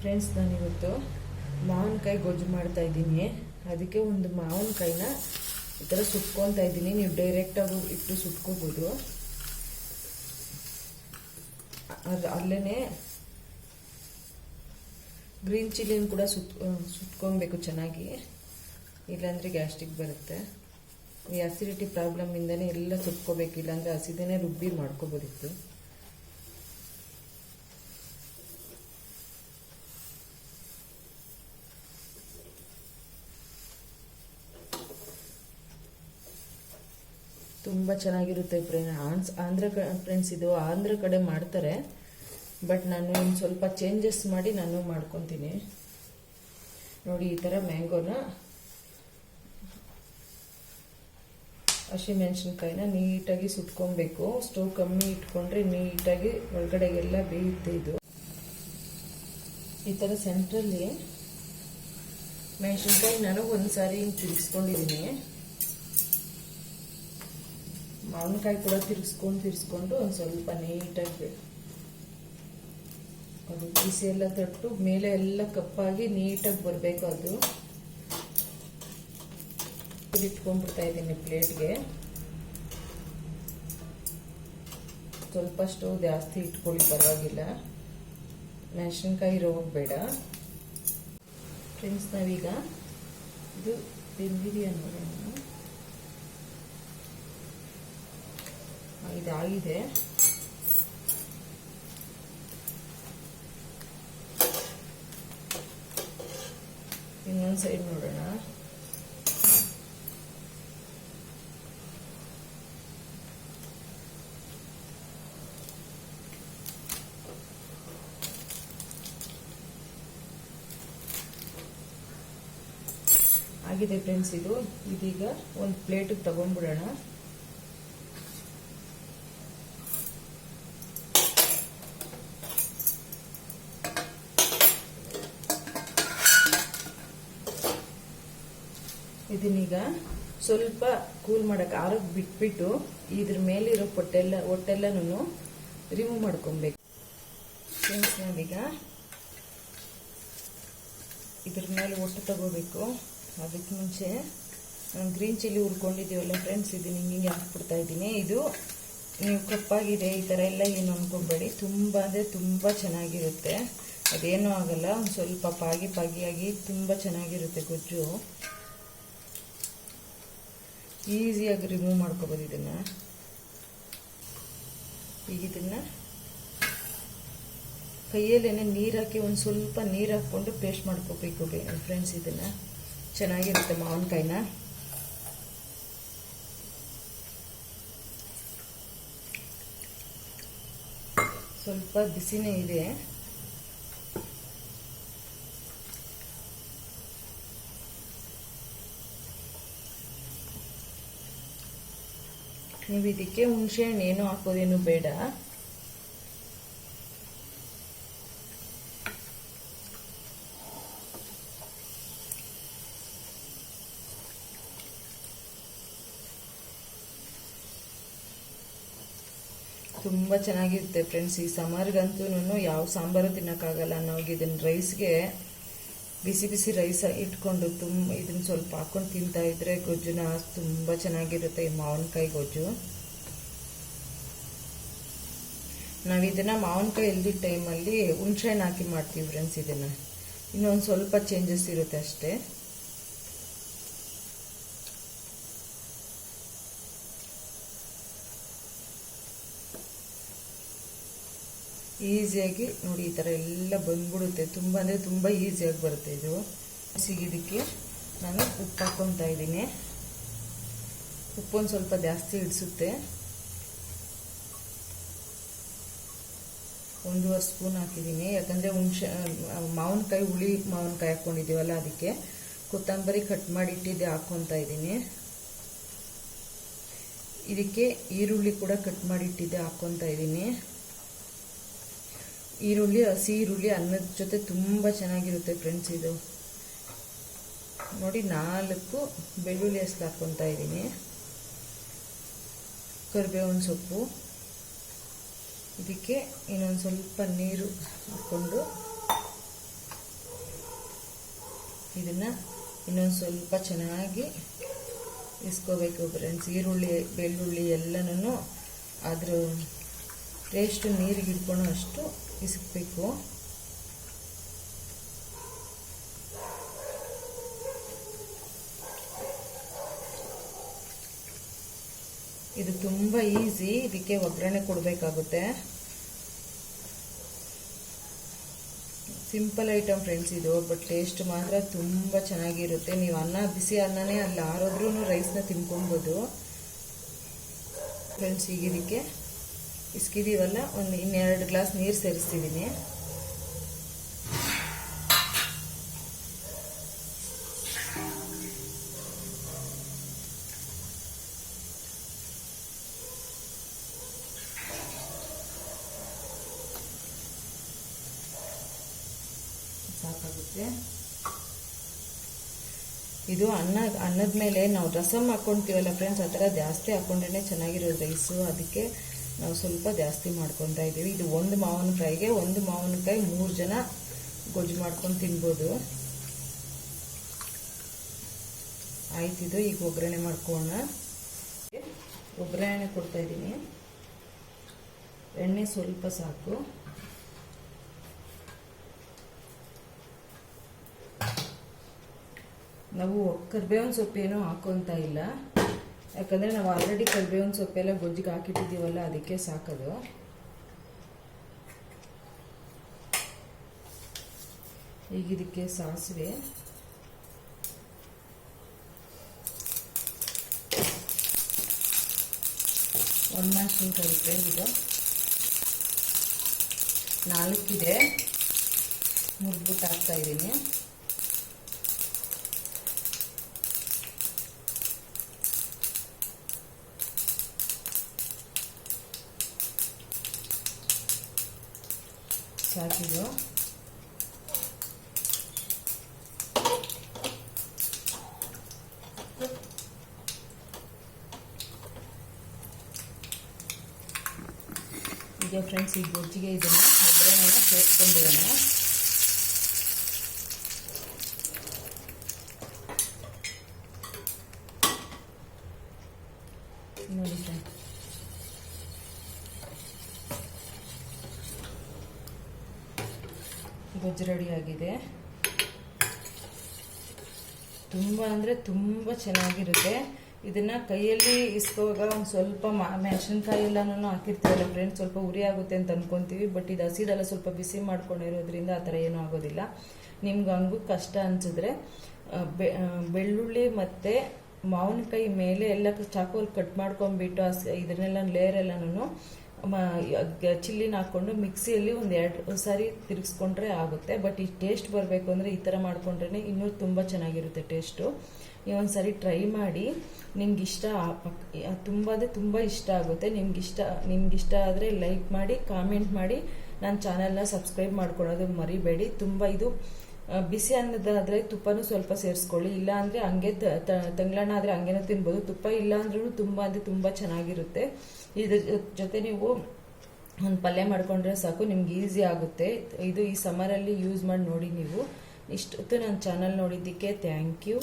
Friends, ನಾನಿವತ್ತು ಮಾವಿನಕಾಯಿ ಗೊಜ್ಜು ಮಾಡ್ತಾ ಇದ್ದೀನಿ. ಅದಕ್ಕೆ ಒಂದು ಮಾವಿನಕಾಯಿನ ಈ ಥರ ಸುಟ್ಕೊತಾ ಇದ್ದೀನಿ. ನೀವು ಡೈರೆಕ್ಟಾಗಿ ಇಟ್ಟು ಸುಟ್ಕೋಬೋದು. ಅಲ್ಲೇ ಗ್ರೀನ್ ಚಿಲ್ಲಿನ ಕೂಡ ಸುಟ್ಕೊಬೇಕು ಚೆನ್ನಾಗಿ, ಇಲ್ಲಾಂದರೆ ಗ್ಯಾಸ್ಟ್ರಿಕ್ ಬರುತ್ತೆ. ಈ ಅಸಿಡಿಟಿ ಪ್ರಾಬ್ಲಮಿಂದನೇ ಎಲ್ಲ ಸುಟ್ಕೋಬೇಕು, ಇಲ್ಲಾಂದರೆ ಹಸಿದೇನೆ ರುಬ್ಬಿ ಮಾಡ್ಕೋಬೋದಿತ್ತು. ತುಂಬ ಚೆನ್ನಾಗಿರುತ್ತೆ ಫ್ರೆಂಡ್ಸ್. ಇದು ಆಂಧ್ರ ಕಡೆ ಮಾಡ್ತಾರೆ, ಬಟ್ ನಾನು ಇನ್ನು ಸ್ವಲ್ಪ ಚೇಂಜಸ್ ಮಾಡಿ ನಾನು ಮಾಡ್ಕೊತೀನಿ. ನೋಡಿ, ಈ ಥರ ಮ್ಯಾಂಗೋನ ಹಸಿಮೆಣಸಿನ್ಕಾಯಿನ ನೀಟಾಗಿ ಸುಟ್ಕೊಬೇಕು. ಸ್ಟವ್ ಕಮ್ಮಿ ಇಟ್ಕೊಂಡ್ರೆ ನೀಟಾಗಿ ಒಳಗಡೆಗೆಲ್ಲ ಬೇಯುತ್ತೆ. ಇದು ಈ ಥರ ಸೆಂಟ್ರಲ್ಲಿ ಮೆಣಸಿನ್ಕಾಯಿ ನಾನು ಒಂದು ಸಾರಿ ಹಿಂಗೆ ತಿರುಗಿಸ್ಕೊಂಡಿದ್ದೀನಿ. ಮಾವಿನಕಾಯಿ ಕೂಡ ತಿರ್ಸ್ಕೊಂಡು ಒಂದು ಸ್ವಲ್ಪ ನೀಟಾಗಿ ಅದು ಬಿಸಿ ಎಲ್ಲ ತಟ್ಟು ಮೇಲೆ ಎಲ್ಲ ಕಪ್ಪಾಗಿ ನೀಟಾಗಿ ಬರಬೇಕು. ಅದು ಇಟ್ಕೊಂಡ್ಬಿಡ್ತಾ ಇದ್ದೀನಿ ಪ್ಲೇಟ್ಗೆ. ಸ್ವಲ್ಪ ಸ್ಟವ್ ಜಾಸ್ತಿ ಇಟ್ಕೊಳ್ಳಿ, ಪರವಾಗಿಲ್ಲ. ಮೆಣಸಿನ್ಕಾಯಿ ಹೋಗಬೇಡ ಫ್ರೆಂಡ್ಸ್. ನಾವೀಗ ಇದು ಬೆಂದಿದೆಯಾ ನೋಡೋಣ. ಇದಾಗಿದೆ. ಇನ್ನೊಂದು ಸೈಡ್ ನೋಡೋಣ. ಆಗಿದೆ ಫ್ರೆಂಡ್ಸ್. ಇದೀಗ ಒಂದು ಪ್ಲೇಟಿಗೆ ತಗೊಂಡ್ಬಿಡೋಣ. ಇದನ್ನೀಗ ಸ್ವಲ್ಪ ಕೂಲ್ ಮಾಡಕ್ಕೆ ಆರೋಗ್ಯ ಬಿಟ್ಬಿಟ್ಟು ಇದ್ರ ಮೇಲಿರೋ ಹೊಟ್ಟೆಲ್ಲನೂ ರಿಮೂವ್ ಮಾಡ್ಕೊಬೇಕು ಫ್ರೆಂಡ್ಸ್. ನಾವೀಗ ಇದ್ರ ಮೇಲೆ ಹೊಟ್ಟೆ ತಗೋಬೇಕು. ಅದಕ್ಕೆ ಮುಂಚೆ ನಾನು ಗ್ರೀನ್ ಚಿಲ್ಲಿ ಹುರ್ಕೊಂಡಿದ್ದೀವಲ್ಲ ಫ್ರೆಂಡ್ಸ್, ಇದನ್ನ ಹಿಂಗೆ ಹಾಕ್ಬಿಡ್ತಾ ಇದ್ದೀನಿ. ಇದು ನೀವು ಕಪ್ಪಾಗಿದೆ ಈ ಥರ ಎಲ್ಲ ಏನು ಅನ್ಕೊಬೇಡಿ, ತುಂಬ ಅಂದರೆ ತುಂಬ ಚೆನ್ನಾಗಿರುತ್ತೆ. ಅದೇನೂ ಆಗಲ್ಲ. ಒಂದು ಸ್ವಲ್ಪ ಪಾಗಿಯಾಗಿ ತುಂಬ ಚೆನ್ನಾಗಿರುತ್ತೆ ಗೊಜ್ಜು. ಈಸಿಯಾಗಿ ರಿಮೂವ್ ಮಾಡ್ಕೋಬೋದು ಇದನ್ನ. ಈಗ ಇದನ್ನ ಕೈಯಲ್ಲೇನೆ ನೀರು ಹಾಕಿ ಒಂದು ಸ್ವಲ್ಪ ನೀರು ಹಾಕ್ಕೊಂಡು ಪೇಸ್ಟ್ ಮಾಡ್ಕೋಬೇಕು ಫ್ರೆಂಡ್ಸ್. ಇದನ್ನ ಚೆನ್ನಾಗಿರುತ್ತೆ ಮಾವಿನಕಾಯಿನ. ಸ್ವಲ್ಪ ಬಿಸಿನೇ ಇದೆ. ನೀವು ಇದಕ್ಕೆ ಹುಣಸೆ ಹಣ್ಣು ಏನೂ ಹಾಕೋದೇನು ಬೇಡ. ತುಂಬ ಚೆನ್ನಾಗಿರುತ್ತೆ ಫ್ರೆಂಡ್ಸ್. ಈ ಸಮರ್ಗಂತೂ ಯಾವ ಸಾಂಬಾರು ತಿನ್ನೋಕ್ಕಾಗಲ್ಲ. ನಾವು ಇದನ್ನ ರೈಸ್ಗೆ ಬಿಸಿ ರೈಸ್ ಇಟ್ಕೊಂಡು ಇದನ್ನ ಸ್ವಲ್ಪ ಹಾಕೊಂಡು ತಿಂತಾ ಇದ್ರೆ ಗೊಜ್ಜುನ ತುಂಬ ಚೆನ್ನಾಗಿರುತ್ತೆ ಈ ಮಾವಿನಕಾಯಿ ಗೊಜ್ಜು. ನಾವಿದನ್ನ ಮಾವಿನಕಾಯಿ ಇಲ್ದಿದ್ದ ಟೈಮಲ್ಲಿ ಹುಣಸೆ ಹಣ್ಣು ಹಾಕಿ ಮಾಡ್ತೀವಿ ಫ್ರೆಂಡ್ಸ್. ಇದನ್ನ ಇನ್ನೊಂದು ಸ್ವಲ್ಪ ಚೇಂಜಸ್ ಇರುತ್ತೆ ಅಷ್ಟೇ. ಈಸಿಯಾಗಿ ನೋಡಿ ಈ ಥರ ಎಲ್ಲ ಬಂದ್ಬಿಡುತ್ತೆ. ತುಂಬ ಅಂದರೆ ತುಂಬ ಈಸಿಯಾಗಿ ಬರುತ್ತೆ ಇದು. ಇದಕ್ಕೆ ನಾನು ಉಪ್ಪು ಹಾಕ್ಕೊತಾ ಇದ್ದೀನಿ. ಉಪ್ಪೊಂದು ಸ್ವಲ್ಪ ಜಾಸ್ತಿ ಹಿಡಿಸುತ್ತೆ. 1.5 ಸ್ಪೂನ್ ಹಾಕಿದ್ದೀನಿ. ಯಾಕಂದರೆ ಮಾವಿನಕಾಯಿ ಹುಳಿ ಮಾವಿನಕಾಯಿ ಹಾಕ್ಕೊಂಡಿದ್ದೀವಲ್ಲ, ಅದಕ್ಕೆ ಕೊತ್ತಂಬರಿ ಕಟ್ ಮಾಡಿ ಇಟ್ಟಿದ್ದೆ ಹಾಕ್ಕೊತಾ ಇದ್ದೀನಿ. ಇದಕ್ಕೆ ಈರುಳ್ಳಿ ಕೂಡ ಕಟ್ ಮಾಡಿ ಇಟ್ಟಿದ್ದೆ ಹಾಕ್ಕೊತಾ ಇದ್ದೀನಿ. ಹಸಿ ಈರುಳ್ಳಿ ಅನ್ನದ ಜೊತೆ ತುಂಬ ಚೆನ್ನಾಗಿರುತ್ತೆ ಫ್ರೆಂಡ್ಸ್. ಇದು ನೋಡಿ 4 ಬೆಳ್ಳುಳ್ಳಿ ಹೆಸರು ಹಾಕ್ಕೊತಾ ಇದ್ದೀನಿ. ಕರಿಬೇವಿನ ಸೊಪ್ಪು, ಇದಕ್ಕೆ ಇನ್ನೊಂದು ಸ್ವಲ್ಪ ನೀರು ಹಾಕ್ಕೊಂಡು ಇದನ್ನು ಇನ್ನೊಂದು ಸ್ವಲ್ಪ ಚೆನ್ನಾಗಿ ಇಸ್ಕೋಬೇಕು ಫ್ರೆಂಡ್ಸ್. ಈರುಳ್ಳಿ ಬೆಳ್ಳುಳ್ಳಿ ಎಲ್ಲನೂ ಅದ್ರ ಟೇಸ್ಟು ನೀರಿಗೆ ಹಿಡ್ಕೊಳ್ಳೋ ಅಷ್ಟು ಇಸ್ಕಬೇಕು. ಇದು ತುಂಬ ಈಸಿ. ಇದಕ್ಕೆ ಒಗ್ಗರಣೆ ಕೊಡಬೇಕಾಗುತ್ತೆ. ಸಿಂಪಲ್ ಐಟಮ್ ಫ್ರೆಂಡ್ಸ್ ಇದು, ಬಟ್ ಟೇಸ್ಟ್ ಮಾತ್ರ ತುಂಬ ಚೆನ್ನಾಗಿರುತ್ತೆ. ನೀವು ಬಿಸಿ ಅನ್ನನೇ ಅಲ್ಲಿ ಆರೋದ್ರೂ ರೈಸ್ನ ತಿನ್ಕೊಬೋದು ಫ್ರೆಂಡ್ಸ್. ಈಗ ಇದಕ್ಕೆ ಇಸ್ಕಿದೀವಲ್ಲ, ಇನ್ನೆರಡು ಗ್ಲಾಸ್ ನೀರು ಸೇರಿಸ್ತಿದ್ದೀನಿ. ಸಾಕಾಗುತ್ತೆ. ಇದು ಅನ್ನದ ಮೇಲೆ ನಾವು ರಸಮ್ ಹಾಕ್ಕೊಂತೀವಲ್ಲ ಫ್ರೆಂಡ್ಸ್, ಆ ಥರ ಜಾಸ್ತಿ ಹಾಕ್ಕೊಂಡ್ರೆ ಚೆನ್ನಾಗಿರೋದು ರೈಸು. ಅದಕ್ಕೆ ನಾವು ಸ್ವಲ್ಪ ಜಾಸ್ತಿ ಮಾಡ್ಕೊತಾ ಇದ್ದೀವಿ. ಇದು ಒಂದು ಮಾವಿನಕಾಯಿಗೆ 3 ಜನ ಗೊಜ್ಜು ಮಾಡ್ಕೊಂಡು ತಿನ್ಬೋದು. ಆಯ್ತಿದು. ಈಗ ಒಗ್ಗರಣೆ ಮಾಡ್ಕೊಳ್ಳೋಣ. ಒಗ್ಗರಣೆ ಕೊಡ್ತಾ ಇದ್ದೀನಿ. ಎಣ್ಣೆ ಸ್ವಲ್ಪ ಸಾಕು. ನಾವು ಕರಿಬೇವಿನ ಸೊಪ್ಪೇನೂ ಹಾಕೋಂತ ಇಲ್ಲ, ಯಾಕಂದರೆ ನಾವು ಆಲ್ರೆಡಿ ಕರಿಬೇವಿನ ಸೊಪ್ಪೆಲ್ಲ ಗೊಜ್ಜಿಗೆ ಹಾಕಿಟ್ಟಿದ್ದೀವಲ್ಲ, ಅದಕ್ಕೆ ಸಾಕದು. ಈಗ ಇದಕ್ಕೆ ಸಾಸಿವೆ, ಒಣಮೆಣಸಿನಕಾಯಿ ಫ್ರೆಂಡ್ಸ್, ಇದು 4 ಇದೆ, ಮುರಿದ್ಬಿಟ್ಟು ಹಾಕ್ತಾ ಇದ್ದೀನಿ. ಸಾಕಿದು. ಈಗ ಫ್ರೆಂಡ್ಸ್, ಈ ಗೊಜ್ಜಿಗೆ ಇದನ್ನು ಒಗ್ಗರಣೆನ ಸೇರಿಸ್ಕೊಂಡ್ಬಿಡೋಣ. ನೋಡಿ ಫ್ರೆಂಡ್ಸ್, ಗೊಜ್ಜು ರೆಡಿ ಆಗಿದೆ. ತುಂಬ ಅಂದರೆ ತುಂಬ ಚೆನ್ನಾಗಿರುತ್ತೆ. ಇದನ್ನು ಕೈಯಲ್ಲಿ ಇಸ್ಕೋವಾಗ ಒಂದು ಸ್ವಲ್ಪ ಮೆಣಸಿನ್ಕಾಯಿ ಎಲ್ಲನೂ ಹಾಕಿರ್ತೀವಲ್ಲ ಫ್ರೆಂಡ್ಸ್, ಸ್ವಲ್ಪ ಉರಿ ಆಗುತ್ತೆ ಅಂತ ಅಂದ್ಕೊತೀವಿ. ಬಟ್ ಇದು ಹಸಿದೆಲ್ಲ ಸ್ವಲ್ಪ ಬಿಸಿ ಮಾಡ್ಕೊಂಡಿರೋದ್ರಿಂದ ಆ ಥರ ಏನೂ ಆಗೋದಿಲ್ಲ. ನಿಮ್ಗೆ ಹಂಗೂ ಕಷ್ಟ ಅನಿಸಿದ್ರೆ ಬೆಳ್ಳುಳ್ಳಿ ಮತ್ತು ಮಾವಿನಕಾಯಿ ಮೇಲೆ ಎಲ್ಲ ಚಾಕುವಲ್ಲಿ ಕಟ್ ಮಾಡ್ಕೊಂಡ್ಬಿಟ್ಟು ಇದನ್ನೆಲ್ಲ ಲೇಯರ್ ಎಲ್ಲನೂ ಚಿಲ್ಲಿನ ಹಾಕ್ಕೊಂಡು ಮಿಕ್ಸಿಯಲ್ಲಿ 1-2 ಸಾರಿ ತಿರುಗಿಸ್ಕೊಂಡ್ರೆ ಆಗುತ್ತೆ. ಬಟ್ ಈ ಟೇಸ್ಟ್ ಬರಬೇಕು ಅಂದರೆ ಈ ಥರ ಮಾಡ್ಕೊಂಡ್ರೆ ಇನ್ನೂ ತುಂಬ ಚೆನ್ನಾಗಿರುತ್ತೆ ಟೇಸ್ಟು. ನೀವು ಒಂದ್ಸರಿ ಟ್ರೈ ಮಾಡಿ. ನಿಮ್ಗೆ ಇಷ್ಟ ತುಂಬ ಅಂದರೆ ತುಂಬ ಇಷ್ಟ ಆಗುತ್ತೆ. ನಿಮ್ಗಿಷ್ಟ ಆದರೆ ಲೈಕ್ ಮಾಡಿ, ಕಾಮೆಂಟ್ ಮಾಡಿ, ನನ್ನ ಚಾನಲ್ನ ಸಬ್ಸ್ಕ್ರೈಬ್ ಮಾಡ್ಕೊಳ್ಳೋದು ಮರಿಬೇಡಿ. ತುಂಬ ಇದು ಬಿಸಿ ಅನ್ನೋದಾದರೆ ತುಪ್ಪನೂ ಸ್ವಲ್ಪ ಸೇರಿಸ್ಕೊಳ್ಳಿ. ಇಲ್ಲ ಅಂದರೆ ಹಂಗೆ ತಂಗ್ಳಣ್ಣ ಆದರೆ ಹಂಗೇನೂ ತಿನ್ಬೋದು. ತುಪ್ಪ ಇಲ್ಲ ಅಂದ್ರೂ ತುಂಬ ಅಂದರೆ ತುಂಬ ಚೆನ್ನಾಗಿರುತ್ತೆ. ಇದ್ರ ಜೊತೆ ನೀವು ಒಂದು ಪಲ್ಯ ಮಾಡ್ಕೊಂಡ್ರೆ ಸಾಕು, ನಿಮ್ಗೆ ಈಸಿ ಆಗುತ್ತೆ. ಇದು ಈ ಸಮ್ಮರಲ್ಲಿ ಯೂಸ್ ಮಾಡಿ ನೋಡಿ ನೀವು. ಇಷ್ಟೊತ್ತು ನನ್ನ ಚಾನಲ್ ನೋಡಿದ್ದಕ್ಕೆ ಥ್ಯಾಂಕ್ ಯು.